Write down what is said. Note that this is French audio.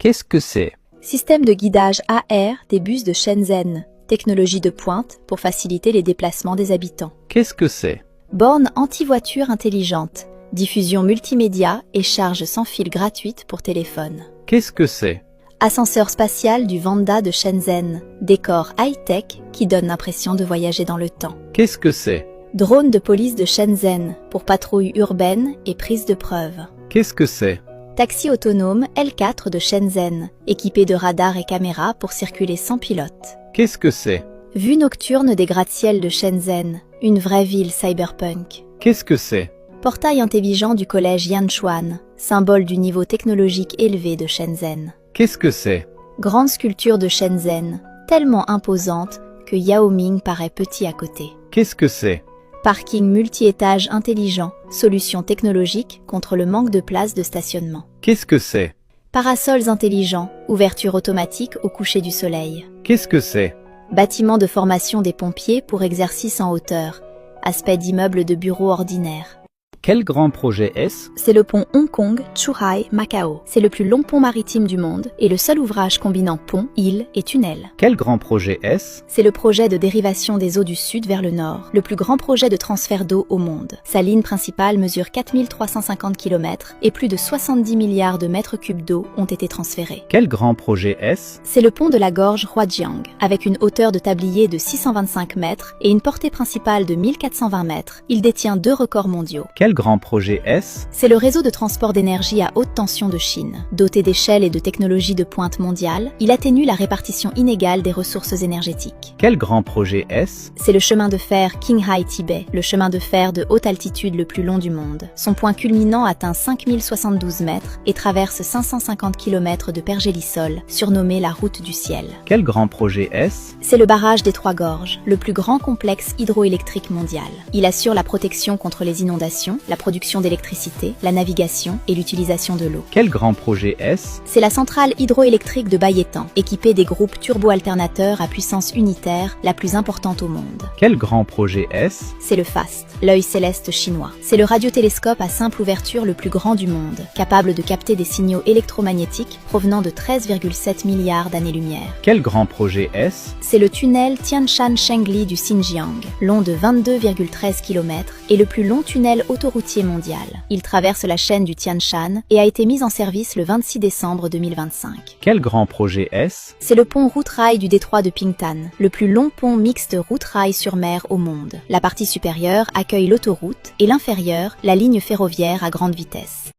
Qu'est-ce que c'est? Système de guidage AR des bus de Shenzhen. Technologie de pointe pour faciliter les déplacements des habitants. Qu'est-ce que c'est? Borne anti-voiture intelligente. Diffusion multimédia et charge sans fil gratuite pour téléphone. Qu'est-ce que c'est? Ascenseur spatial du Vanda de Shenzhen. Décor high-tech qui donne l'impression de voyager dans le temps. Qu'est-ce que c'est? Drone de police de Shenzhen pour patrouille urbaine et prise de preuves. Qu'est-ce que c'est? Taxi autonome L4 de Shenzhen, équipé de radars et caméras pour circuler sans pilote. Qu'est-ce que c'est? Vue nocturne des gratte-ciel de Shenzhen, une vraie ville cyberpunk. Qu'est-ce que c'est? Portail intelligent du collège Yanchuan, symbole du niveau technologique élevé de Shenzhen. Qu'est-ce que c'est? Grande sculpture de Shenzhen, tellement imposante que Yao Ming paraît petit à côté. Qu'est-ce que c'est? Parking multi-étage intelligent, solution technologique contre le manque de place de stationnement. Qu'est-ce que c'est? Parasols intelligents, ouverture automatique au coucher du soleil. Qu'est-ce que c'est? Bâtiment de formation des pompiers pour exercice en hauteur. Aspect d'immeuble de bureau ordinaire. Quel grand projet est-ce? C'est le pont Hong Kong, Zhuhai, Macao. C'est le plus long pont maritime du monde et le seul ouvrage combinant pont, île et tunnel. Quel grand projet est-ce? C'est le projet de dérivation des eaux du sud vers le nord, le plus grand projet de transfert d'eau au monde. Sa ligne principale mesure 4350 km et plus de 70 milliards de mètres cubes d'eau ont été transférés. Quel grand projet est-ce? C'est le pont de la gorge Huajiang, avec une hauteur de tablier de 625 mètres et une portée principale de 1420 mètres. Il détient 2 records mondiaux. Quel grand projet est-ce? C'est le réseau de transport d'énergie à haute tension de Chine. Doté d'échelles et de technologies de pointe mondiale, il atténue la répartition inégale des ressources énergétiques. Quel grand projet est-ce? C'est le chemin de fer Qinghai-Tibet, le chemin de fer de haute altitude le plus long du monde. Son point culminant atteint 5072 mètres et traverse 550 km de pergélisol, surnommé la route du ciel. Quel grand projet est-ce? C'est le barrage des Trois Gorges, le plus grand complexe hydroélectrique mondial. Il assure la protection contre les inondations, la production d'électricité, la navigation et l'utilisation de l'eau. Quel grand projet est-ce? C'est la centrale hydroélectrique de Bayetan, équipée des groupes turbo-alternateurs à puissance unitaire la plus importante au monde. Quel grand projet est-ce? C'est le FAST, l'œil céleste chinois. C'est le radiotélescope à simple ouverture le plus grand du monde, capable de capter des signaux électromagnétiques provenant de 13,7 milliards d'années-lumière. Quel grand projet est-ce? C'est le tunnel Tianshan-Shengli du Xinjiang, long de 22,13 km et le plus long tunnel autoroutier mondial. Il traverse la chaîne du Tian Shan et a été mis en service le 26 décembre 2025. Quel grand projet est-ce? C'est le pont route-rail du détroit de Pingtan, le plus long pont mixte route-rail sur mer au monde. La partie supérieure accueille l'autoroute et l'inférieure, la ligne ferroviaire à grande vitesse.